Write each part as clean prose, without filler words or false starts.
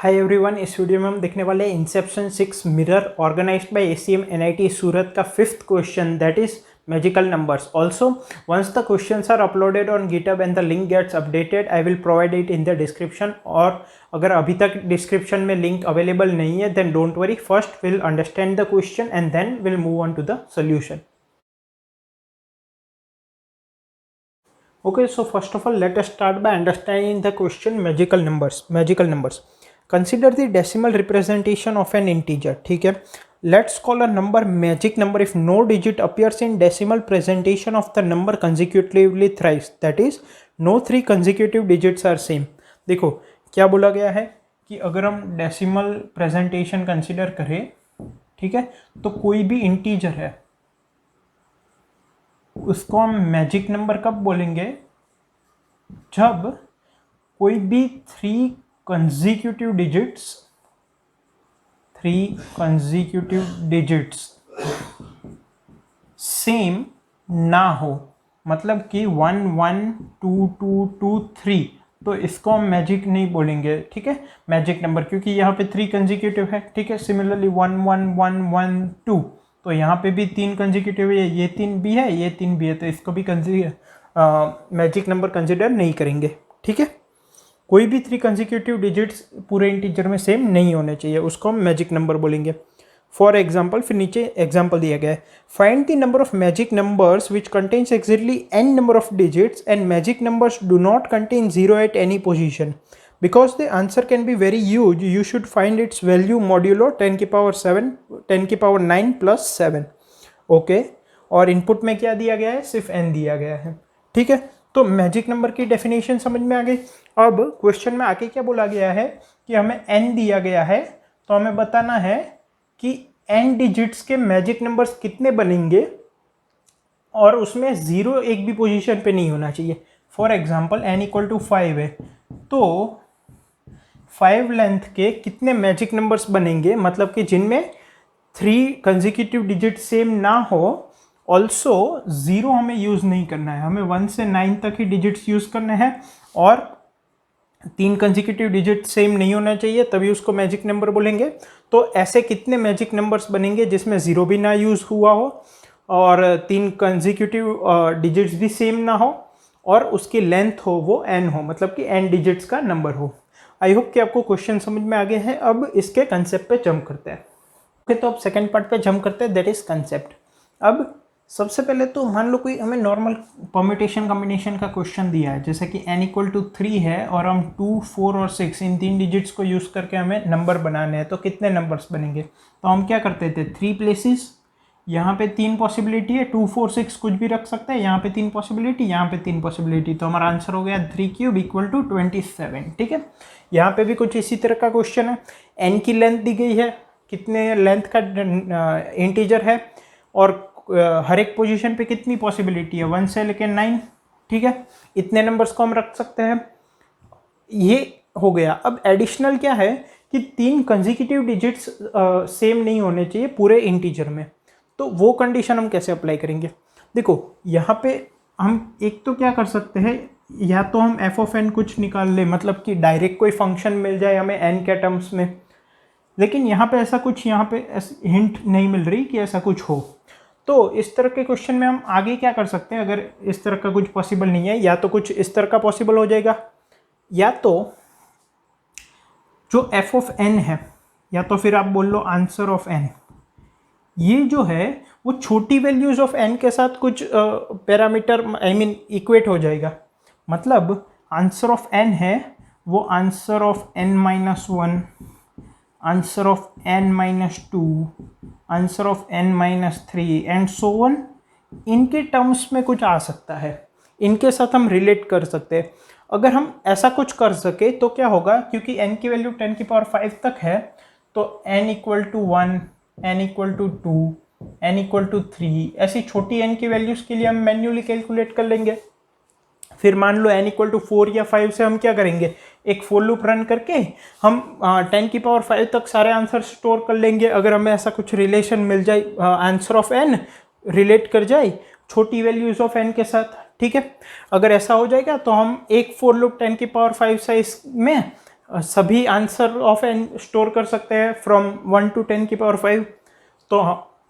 Hi everyone, इस video में हम देखने वाले हैं Inception 6 mirror organised by ACM NIT Surat का 5th question that is magical numbers. Also, once the questions are uploaded on GitHub and the link gets updated, I will provide it in the description. और अगर अभी तक description में link available नहीं है then don't worry, first we'll understand the question and then we'll move on to the solution. Okay, so first of all, let us start by understanding the question magical numbers. Consider the decimal representation of an integer. ठीक है, let's call a number magic number if no digit appears in decimal presentation of the number consecutively thrice. That is, no three consecutive digits are same. देखो क्या बोला गया है कि अगर हम डेसिमल प्रेजेंटेशन कंसिडर करें, ठीक है, तो कोई भी इंटीजर है उसको हम मैजिक नंबर कब बोलेंगे? जब कोई भी थ्री कंसेक्यूटिव डिजिट्स सेम ना हो. मतलब कि 1 1 2 2 2 3, तो इसको हम मैजिक नहीं बोलेंगे. ठीक है, मैजिक नंबर, क्योंकि यहाँ पे 3 कंसेक्यूटिव है. ठीक है, सिमिलरली 1 1 1 1 2, तो यहाँ पे भी 3 कंसेक्यूटिव है, ये 3 भी है, ये 3 भी है, तो इसको भी मैजिक नंबर कंसिडर नहीं करेंगे. ठीक है, कोई भी 3 कंसेक्यूटिव डिजिट्स पूरे इंटीजर में सेम नहीं होने चाहिए, उसको हम मैजिक नंबर बोलेंगे. फॉर एग्जाम्पल, फिर नीचे एग्जाम्पल दिया गया है, find the number of magic numbers which contains exactly n number of digits and magic numbers do not contain 0 at any position. Because the answer can be very huge, you should find its value modulo 10 की power 9 plus 7. Okay, और input में क्या दिया गया है? सिर्फ n दिया गया है. ठीक है, तो मैजिक नंबर की डेफिनेशन समझ में आ गई. अब क्वेश्चन में आके क्या बोला गया है कि हमें n दिया गया है, तो हमें बताना है कि n डिजिट्स के मैजिक नंबर्स कितने बनेंगे और उसमें 0 एक भी पोजीशन पे नहीं होना चाहिए. For example n equal to 5 है, तो 5 लेंथ के कितने मैजिक नंबर्स बनेंगे? मतलब कि जिनमें 3 कंसेक्यूटिव डिजिट सेम ना हो. ऑल्सो 0 हमें यूज़ नहीं करना है, हमें 1 से 9 तक ही डिजिट्स यूज़ करने हैं, और 3 कंसेक्यूटिव डिजिट सेम नहीं होना चाहिए, तभी उसको मैजिक नंबर बोलेंगे. तो ऐसे कितने मैजिक नंबर्स बनेंगे जिसमें 0 भी ना यूज़ हुआ हो और 3 कंसेक्यूटिव डिजिट्स भी सेम ना हो और उसकी लेंथ हो वो n हो, मतलब कि n डिजिट्स का नंबर हो. आई होप कि आपको क्वेश्चन समझ में आ गए हैं. अब इसके कंसेप्ट पे जंप करते हैं. ओके, तो अब सेकेंड पार्ट पे जंप करते हैं, दैट इज कंसेप्ट. अब सबसे पहले तो मान लो कोई हमें नॉर्मल परम्यूटेशन कॉम्बिनेशन का क्वेश्चन दिया है, जैसे कि n इक्वल टू 3 है और हम 2 4 और 6 इन 3 डिजिट्स को यूज़ करके हमें नंबर बनाने हैं. तो कितने नंबर्स बनेंगे? तो हम क्या करते थे, 3 प्लेसेस, यहाँ पे 3 पॉसिबिलिटी है, 2 4 6 कुछ भी रख सकते हैं, यहाँ पे 3 पॉसिबिलिटी, यहाँ पे 3 पॉसिबिलिटी, तो हमारा आंसर हो गया 3 क्यूब इक्वल टू 27. ठीक है, यहाँ पे भी कुछ इसी तरह का क्वेश्चन है. n की लेंथ दी गई है, कितने लेंथ का इंटीजर है, और हर एक पोजीशन पे कितनी पॉसिबिलिटी है, 1 से लेकर 9. ठीक है, इतने नंबर्स को हम रख सकते हैं. ये हो गया. अब एडिशनल क्या है कि 3 कंसेक्यूटिव डिजिट्स सेम नहीं होने चाहिए पूरे इंटीजर में. तो वो कंडीशन हम कैसे अप्लाई करेंगे? देखो, यहाँ पे हम एक तो क्या कर सकते हैं, या तो हम f ऑफ n कुछ निकाल ले, मतलब कि डायरेक्ट कोई फंक्शन मिल जाए हमें n के टर्म्स में. लेकिन यहाँ पे ऐसा कुछ, यहाँ पे हिंट नहीं मिल रही कि ऐसा कुछ हो. तो इस तरह के क्वेश्चन में हम आगे क्या कर सकते हैं, अगर इस तरह का कुछ पॉसिबल नहीं है, या तो कुछ इस तरह का पॉसिबल हो जाएगा, या तो जो f ऑफ n है, या तो फिर आप बोल लो आंसर ऑफ n, ये जो है वो छोटी वैल्यूज ऑफ n के साथ कुछ पैरामीटर इक्वेट हो जाएगा. मतलब आंसर ऑफ n है वो answer of n-1, answer of n-2, answer of n-3 and so on, इनके टर्म्स में कुछ आ सकता है, इनके साथ हम रिलेट कर सकते हैं. अगर हम ऐसा कुछ कर सके तो क्या होगा, क्योंकि n की वैल्यू 10 की पावर 5 तक है, तो n equal to 1, n equal to 2, n equal to 3, ऐसी छोटी n की वैल्यूज़ के लिए हम मैन्युअली कैलकुलेट कर लेंगे. फिर मान लो n इक्वल टू 4 या 5 से हम क्या करेंगे, एक फोर लूप रन करके हम 10 की पावर 5 तक सारे आंसर स्टोर कर लेंगे. अगर हमें ऐसा कुछ रिलेशन मिल जाए, आंसर ऑफ n रिलेट कर जाए छोटी वैल्यूज ऑफ n के साथ. ठीक है, अगर ऐसा हो जाएगा तो हम एक फोर लूप 10 की पावर 5 साइज में सभी आंसर ऑफ एन स्टोर कर सकते हैं फ्रॉम 1 to 10 की पावर 5। तो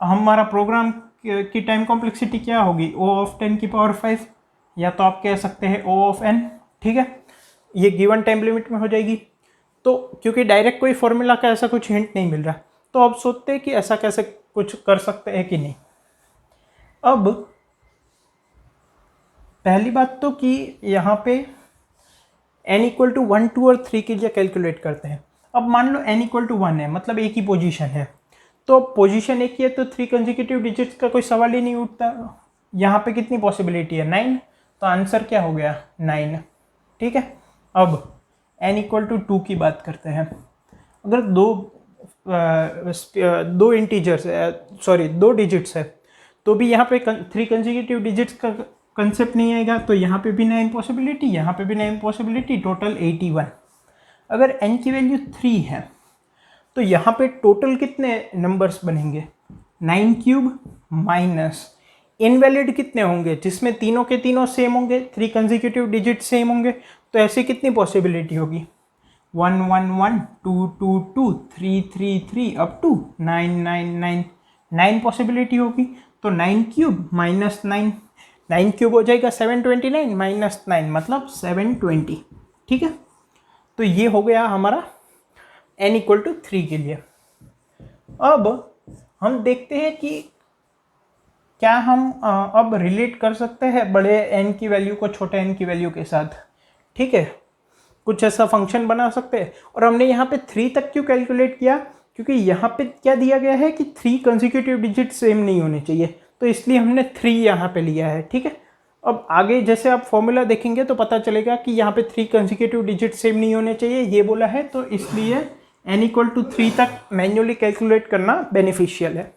हमारा प्रोग्राम की टाइम कॉम्प्लेक्सिटी क्या होगी, O ऑफ 10 की पावर 5, या तो आप कह सकते हैं O ऑफ n। ठीक है, ये गिवन टाइम लिमिट में हो जाएगी। तो क्योंकि डायरेक्ट कोई फॉर्मूला का ऐसा कुछ हिंट नहीं मिल रहा, तो अब सोचते हैं कि ऐसा कैसे कुछ कर सकते हैं कि नहीं। अब पहली बात तो कि यहाँ पे n इक्वल टू 1, 2 और 3 के लिए कैलकुलेट करते हैं। अब मान लो n इक्वल टू 1 है, मतलब एक ही पोजीशन है, तो पोजीशन एक ही है तो 3 कंसेक्यूटिव डिजिट्स का कोई सवाल ही नहीं उठता। यहाँ पे कितनी पॉसिबिलिटी है, 9, तो आंसर क्या हो गया, 9। ठीक है, अब n इक्वल टू 2 की बात करते हैं। अगर दो इंटीजर्स सॉरी 2 डिजिट्स है, तो भी यहाँ पे 3 कंसेक्यूटिव डिजिट्स का कंसेप्ट नहीं आएगा, तो यहाँ पे भी 9 पॉसिबिलिटी, यहाँ पे भी 9 पॉसिबिलिटी, टोटल 81। अगर n की वैल्यू 3 है तो यहाँ पे टोटल कितने नंबर्स बनेंगे, 9 क्यूब माइनस इनवैलिड कितने होंगे, जिसमें तीनों के तीनों सेम होंगे, 3 कंसेक्यूटिव डिजिट सेम होंगे, तो ऐसे कितनी पॉसिबिलिटी होगी, 1 1 1 2 2 2 3 3 3 अप टू 9 9 9 9 पॉसिबिलिटी होगी। तो 9 क्यूब माइनस 9, 9 क्यूब हो जाएगा 729 माइनस 9 मतलब 720। ठीक है, तो ये हो गया हमारा n इक्वल टू 3 के लिए। अब हम देखते हैं कि क्या हम अब रिलेट कर सकते हैं बड़े n की वैल्यू को छोटे n की वैल्यू के साथ। ठीक है, कुछ ऐसा फंक्शन बना सकते हैं। और हमने यहाँ पे 3 तक क्यों कैलकुलेट किया, क्योंकि यहाँ पे क्या दिया गया है कि 3 कंसेक्यूटिव डिजिट सेम नहीं होने चाहिए, तो इसलिए हमने 3 यहाँ पे लिया है। ठीक है, अब आगे जैसे आप फॉर्मूला देखेंगे तो पता चलेगा कि यहाँ पे 3 कंसेक्यूटिव डिजिट सेम नहीं होने चाहिए, ये बोला है, तो इसलिए n इक्वल टू 3 तक मैन्युअली कैलकुलेट करना बेनिफिशियल है।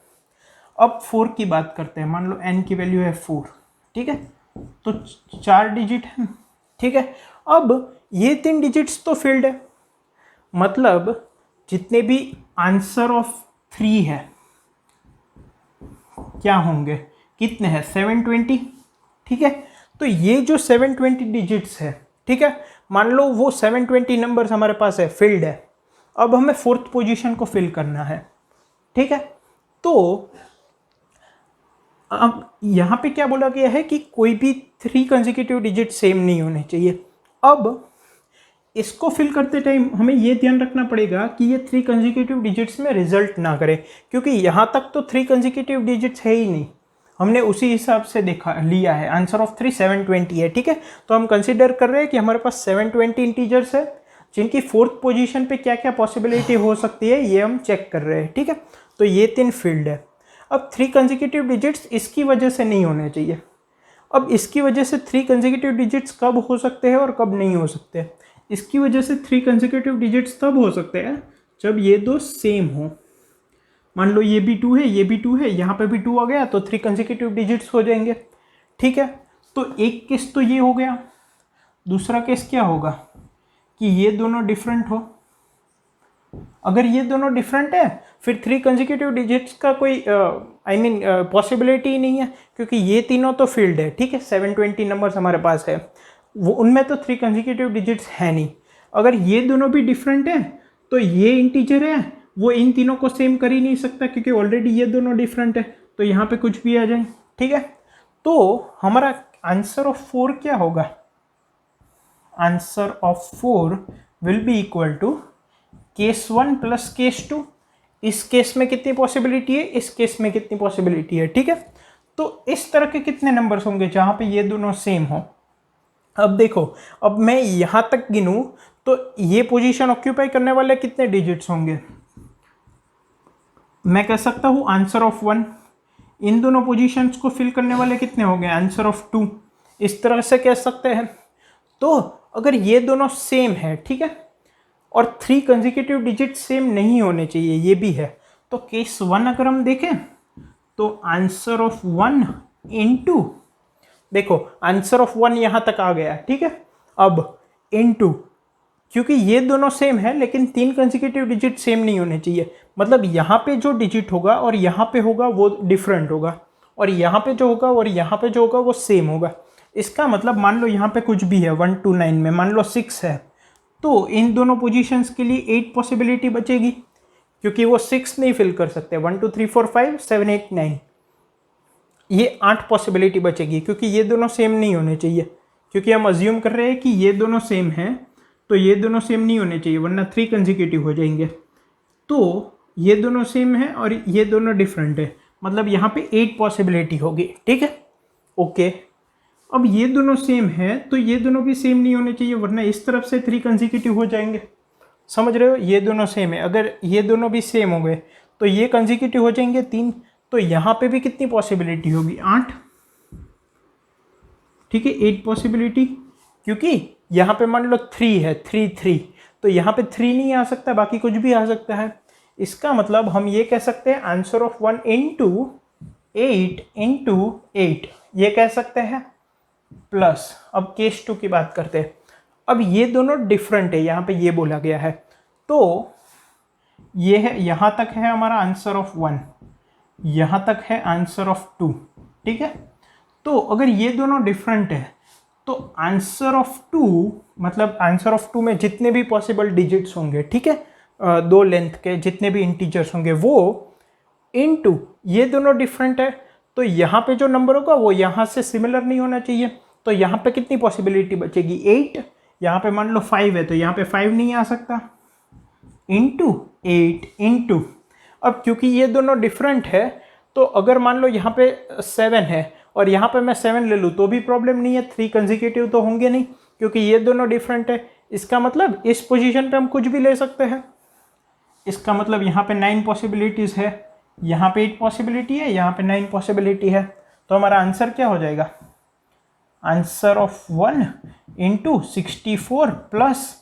अब 4 की बात करते हैं। मान लो n की वैल्यू है 4, ठीक है, तो 4 डिजिट है। ठीक है, अब ये 3 डिजिट्स तो फील्ड है, मतलब जितने भी आंसर ऑफ 3 है क्या होंगे, कितने हैं, 720। ठीक है, तो ये जो 720 डिजिट्स है, ठीक है, मान लो वो 720 नंबर्स हमारे पास है, फील्ड है। अब हमें 4th पोजीशन को फिल करना है। ठीक है, तो अब यहाँ पे क्या बोला गया है कि कोई भी 3 कंसेक्यूटिव डिजिट सेम नहीं होने चाहिए। अब इसको फिल करते टाइम हमें ये ध्यान रखना पड़ेगा कि ये 3 कंसेक्यूटिव डिजिट्स में रिजल्ट ना करे, क्योंकि यहाँ तक तो 3 कंसेक्यूटिव डिजिट्स है ही नहीं, हमने उसी हिसाब से देखा लिया है। आंसर ऑफ 3 720 है। ठीक है, तो हम कंसिडर कर रहे हैं कि हमारे पास 720 इंटीजर्स है, जिनकी 4th पोजीशन पे क्या क्या पॉसिबिलिटी हो सकती है ये हम चेक कर रहे हैं। ठीक है, तो ये 3 फील्ड है। अब 3 कंसेक्यूटिव डिजिट्स इसकी वजह से नहीं होने चाहिए। अब इसकी वजह से 3 कंसेक्यूटिव डिजिट्स कब हो सकते हैं और कब नहीं हो सकते। इसकी वजह से 3 कंसेक्यूटिव डिजिट्स तब हो सकते हैं जब ये दो सेम हो। मान लो ये भी 2 है, ये भी 2 है, यहाँ पे भी 2 आ गया, तो 3 कंसेक्यूटिव डिजिट्स हो जाएंगे। ठीक है, तो एक केस तो ये हो गया। दूसरा केस क्या होगा कि ये दोनों डिफरेंट हो। अगर ये दोनों डिफरेंट है फिर 3 कंसेक्यूटिव डिजिट्स का कोई पॉसिबिलिटी ही नहीं है, क्योंकि ये तीनों तो फील्ड है। ठीक है, 720 नंबर्स हमारे पास है, वो उनमें तो 3 कंसेक्यूटिव डिजिट्स है नहीं। अगर ये दोनों भी डिफरेंट है तो ये इंटीजर है, वो इन तीनों को सेम कर ही नहीं सकता, क्योंकि ऑलरेडी ये दोनों डिफरेंट है, तो यहाँ पे कुछ भी आ जाए। ठीक है, तो हमारा आंसर ऑफ 4 क्या होगा, answer of 4 will be equal to case 1 plus case 2। इस केस में कितनी पॉसिबिलिटी है, इस केस में कितनी पॉसिबिलिटी है। ठीक है, तो इस तरह के कितने नंबर्स होंगे जहां पे ये दोनों सेम हो। अब देखो, अब मैं यहां तक गिनूं तो ये पोजीशन ऑक्यूपाई करने वाले कितने डिजिट्स होंगे, मैं कह सकता हूं आंसर ऑफ 1। इन दोनों पोजीशंस को फिल करने वाले कितने हो गए, आंसर ऑफ 2। इस तरह से कह सकते हैं। तो अगर ये दोनों सेम है, ठीक है, और 3 कंसेक्यूटिव डिजिट सेम नहीं होने चाहिए, ये भी है, तो केस 1 अगर हम देखें तो आंसर ऑफ 1 इंटू, देखो आंसर ऑफ 1 यहाँ तक आ गया। ठीक है, अब इंटू, क्योंकि ये दोनों सेम है लेकिन 3 कंसेक्यूटिव डिजिट सेम नहीं होने चाहिए, मतलब यहाँ पे जो डिजिट होगा और यहाँ पे होगा वो डिफरेंट होगा, और यहाँ पे जो होगा और यहाँ पे जो होगा वो सेम होगा। इसका मतलब मान लो यहाँ पे कुछ भी है 1 to 9 में, मान लो 6 है, तो इन दोनों पोजीशंस के लिए 8 पॉसिबिलिटी बचेगी, क्योंकि वो 6 नहीं फिल कर सकते। 1 2 3 4 5 7 8 9, ये 8 पॉसिबिलिटी बचेगी, क्योंकि ये दोनों सेम नहीं होने चाहिए, क्योंकि हम अज्यूम कर रहे हैं कि ये दोनों सेम हैं, तो ये दोनों सेम नहीं होने चाहिए वरना 3 कंसेक्यूटिव हो जाएंगे। तो ये दोनों सेम है और ये दोनों डिफरेंट है, मतलब यहाँ पे 8 पॉसिबिलिटी होगी, ठीक है, ओके। अब ये दोनों सेम है तो ये दोनों भी सेम नहीं होने चाहिए, वरना इस तरफ से 3 कंसेक्यूटिव हो जाएंगे, समझ रहे हो। ये दोनों सेम है, अगर ये दोनों भी सेम हो गए तो ये कंसेक्यूटिव हो जाएंगे 3, तो यहाँ पे भी कितनी पॉसिबिलिटी होगी, 8, ठीक है, 8 पॉसिबिलिटी, क्योंकि यहाँ पे मान लो 3 है, 3 3, तो यहाँ पे 3 नहीं आ सकता, बाकी कुछ भी आ सकता है। इसका मतलब हम ये कह सकते हैं आंसर ऑफ 1 इंटू 8 ये कह सकते हैं। प्लस अब केस 2 की बात करते हैं। अब ये दोनों डिफरेंट है, यहाँ पे ये बोला गया है, तो ये है, यहाँ तक है हमारा आंसर ऑफ 1, यहाँ तक है आंसर ऑफ 2, ठीक है। तो अगर ये दोनों डिफरेंट है तो आंसर ऑफ 2, मतलब आंसर ऑफ 2 में जितने भी पॉसिबल डिजिट्स होंगे, ठीक है, 2 लेंथ के जितने भी इंटीजर्स होंगे वो इनटू ये दोनों डिफरेंट है, तो यहाँ पे जो नंबर होगा वो यहाँ से सिमिलर नहीं होना चाहिए, तो यहाँ पे कितनी पॉसिबिलिटी बचेगी, 8, यहाँ पे मान लो 5 है तो यहाँ पे 5 नहीं आ सकता, इंटू 8 इंटू, अब क्योंकि ये दोनों डिफरेंट है तो अगर मान लो यहाँ पे 7 है और यहाँ पे मैं 7 ले लूँ तो भी प्रॉब्लम नहीं है, 3 कंसेक्यूटिव तो होंगे नहीं, क्योंकि ये दोनों डिफरेंट है। इसका मतलब इस पोजीशन पे हम कुछ भी ले सकते हैं, इसका मतलब यहाँ पे 9 पॉसिबिलिटीज़ है, यहाँ पे 8 पॉसिबिलिटी है, यहाँ पे 9 पॉसिबिलिटी है, तो हमारा आंसर क्या हो जाएगा, answer of 1 into 64 plus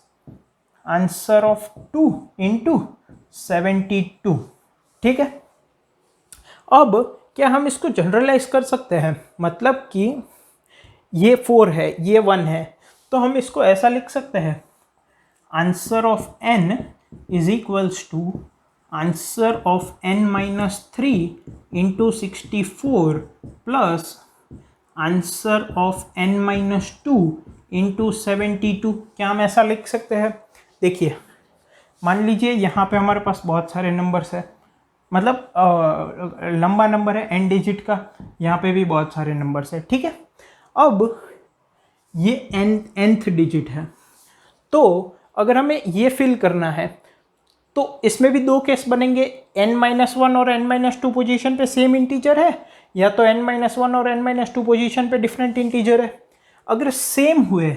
answer of 2 into 72, ठीक है। अब क्या हम इसको जनरलाइज कर सकते हैं, मतलब कि ये 4 है, ये 1 है, तो हम इसको ऐसा लिख सकते हैं, answer of n is equals to answer of n minus 3 into 64 plus answer of n minus 2 into 72। क्या हम ऐसा लिख सकते हैं, देखिए मान लीजिए यहाँ पे हमारे पास बहुत सारे नंबर्स है, मतलब लंबा नंबर है n डिजिट का, यहाँ पे भी बहुत सारे नंबर्स है, ठीक है। अब ये nth डिजिट है, तो अगर हमें ये फिल करना है तो इसमें भी 2 केस बनेंगे, n-1 और n-2 पोजीशन पे सेम इंटीजर है, या तो n-1 और n-2 पोजीशन पे डिफरेंट इंटीजर है। अगर सेम हुए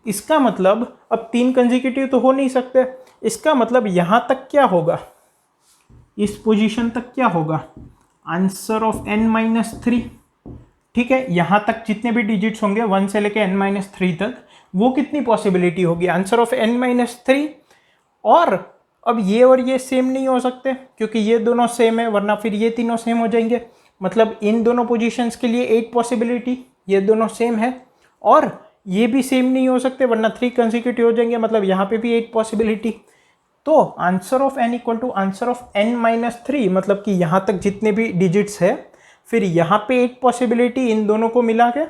इसका मतलब अब 3 कंसेक्यूटिव तो हो नहीं सकते, इसका मतलब यहाँ तक क्या होगा, इस पोजीशन तक क्या होगा, आंसर ऑफ n-3, ठीक है। यहाँ तक जितने भी डिजिट्स होंगे 1 से लेके n-3 तक, वो कितनी पॉसिबिलिटी होगी, आंसर ऑफ n-3। और अब ये और ये सेम नहीं हो सकते क्योंकि ये दोनों सेम है, वरना फिर ये तीनों सेम हो जाएंगे, मतलब इन दोनों पोजीशंस के लिए 8 पॉसिबिलिटी, ये दोनों सेम है, और ये भी सेम नहीं हो सकते वरना 3 कंसेक्यूटिव हो जाएंगे, मतलब यहाँ पे भी 8 पॉसिबिलिटी। तो answer of n equal to answer of n-3, मतलब कि यहाँ तक जितने भी डिजिट्स है, फिर यहाँ पे 8 पॉसिबिलिटी इन दोनों को मिला के,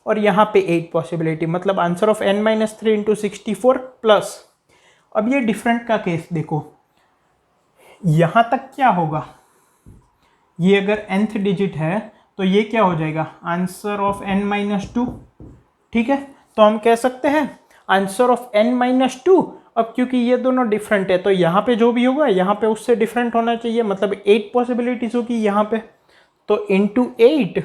और यहाँ पे 8 पॉसिबिलिटी, मतलब answer of n-3 into 64 plus. अब ये डिफरेंट का केस देखो, यहाँ तक क्या होगा, ये अगर nth डिजिट है तो ये क्या हो जाएगा, आंसर ऑफ n-2, ठीक है। तो हम कह सकते हैं आंसर ऑफ n-2। अब क्योंकि ये दोनों डिफरेंट है तो यहाँ पे जो भी होगा यहाँ पे उससे डिफरेंट होना चाहिए, मतलब 8 पॉसिबिलिटीज होगी यहाँ पे, तो इंटू 8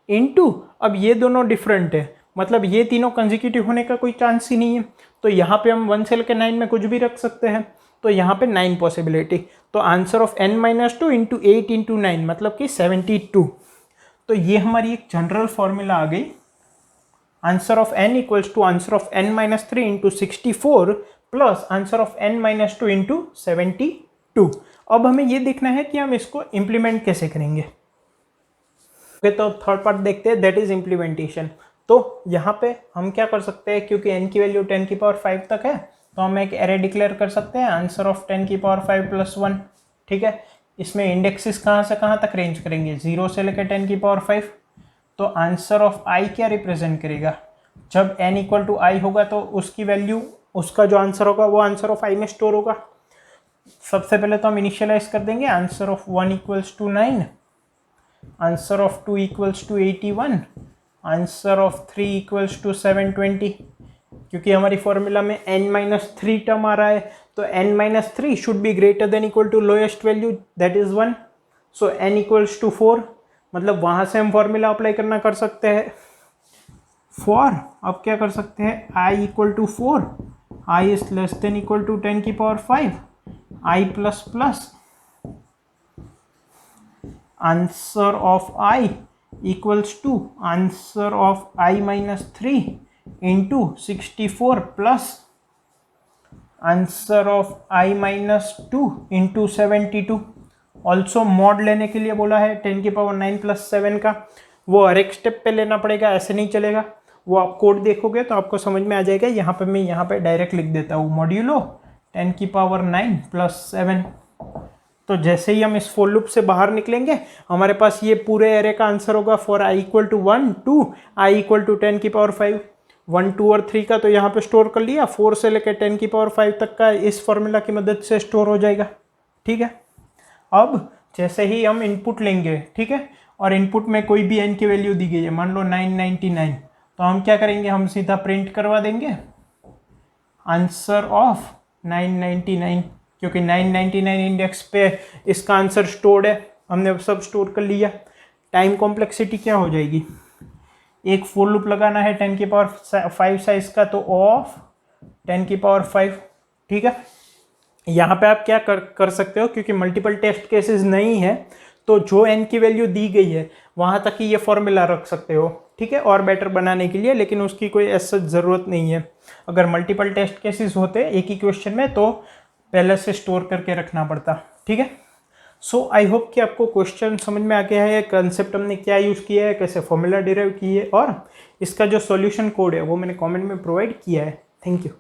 इंटू, अब ये दोनों डिफरेंट है, मतलब ये तीनों कंसेक्यूटिव होने का कोई चांस ही नहीं है, तो यहाँ पे हम 1 से लेकर 9 में कुछ भी रख सकते हैं, तो यहाँ पे 9 पॉसिबिलिटी, तो answer of n-2 into 8 into 9 मतलब कि 72। तो ये हमारी एक जनरल फॉर्मूला आ गई, answer of n equals to answer of n-3 into 64 plus answer of n-2 into 72। अब हमें ये देखना है कि हम इसको इम्प्लीमेंट कैसे करेंगे। ओके, तो थर्ड पार्ट देखते हैं, दैट इज इम्प्लीमेंटेशन। तो यहाँ पे हम क्या कर सकते हैं, क्योंकि n की वैल्यू 10⁵ तक है तो हम एक एरे डिक्लेयर कर सकते हैं, आंसर ऑफ 10⁵ प्लस 1, ठीक है। इसमें इंडेक्सेस कहाँ से कहाँ तक रेंज करेंगे, 0 से लेकर 10⁵। तो आंसर ऑफ i क्या रिप्रेजेंट करेगा, जब n इक्वल टू i होगा तो उसकी वैल्यू उसका जो आंसर होगा वो आंसर ऑफ आई में स्टोर होगा। सबसे पहले तो हम इनिशियलाइज कर देंगे, answer of 1 equals to 9, answer of 2 equals to 81, answer of 3 equals to 720। क्योंकि हमारी फॉर्मूला में n-3 टर्म आ रहा है तो n-3 should be greater than equal to lowest value that is 1। So n equals to 4, मतलब वहां से हम फॉर्मूला अप्लाई करना कर सकते हैं फॉर, अब क्या कर सकते हैं, i equal to 4, i is less than equal to 10 की power 5, i plus plus answer of i equals to answer of i-3 into 64 plus answer of i-2 into 72। Also mod लेने के लिए बोला है 10 की पावर 9 प्लस 7 का, वो हर एक स्टेप पे लेना पड़ेगा, ऐसे नहीं चलेगा। वो आप कोड देखोगे तो आपको समझ में आ जाएगा। यहाँ पे मैं यहाँ पे डायरेक्ट लिख देता हूँ मॉड्यूलो 10 की पावर 9 प्लस 7। तो जैसे ही हम इस फॉर लूप से बाहर निकलेंगे हमारे पास ये पूरे एरे का आंसर होगा for i equal to 1 2 i equal to 10 की पावर 5। 1 2 और 3 का तो यहाँ पे स्टोर कर लिया, 4 से लेकर 10 की पावर 5 तक का इस फॉर्मूला की मदद से स्टोर हो जाएगा। ठीक है, अब जैसे ही हम इनपुट लेंगे, ठीक है, और इनपुट में कोई भी n की वैल्यू दी गई है, मान लो 999, तो हम क्या करेंगे, हम सीधा प्रिंट करवा देंगे आंसर ऑफ 999, क्योंकि 999 इंडेक्स पे इसका आंसर स्टोर्ड है, हमने सब स्टोर कर लिया। टाइम कॉम्प्लेक्सिटी क्या हो जाएगी, एक फॉर लूप लगाना है 10 की पावर 5 साइज का, तो ऑफ 10 की पावर 5। ठीक है, यहाँ पे आप क्या कर सकते हो, क्योंकि मल्टीपल टेस्ट केसेस नहीं है तो जो n की वैल्यू दी गई है वहाँ तक ही ये फॉर्मूला रख सकते हो। ठीक है, और बेटर बनाने के लिए, लेकिन उसकी कोई ऐसा ज़रूरत नहीं है। अगर मल्टीपल टेस्ट केसेस होते एक ही क्वेश्चन में तो पहले से स्टोर करके रखना पड़ता। ठीक है, सो आई होप कि आपको क्वेश्चन समझ में आ गया है, कंसेप्ट हमने क्या यूज़ किया है, कैसे फॉर्मूला डिराइव किए, और इसका जो सॉल्यूशन कोड है वो मैंने कमेंट में प्रोवाइड किया है। Thank you.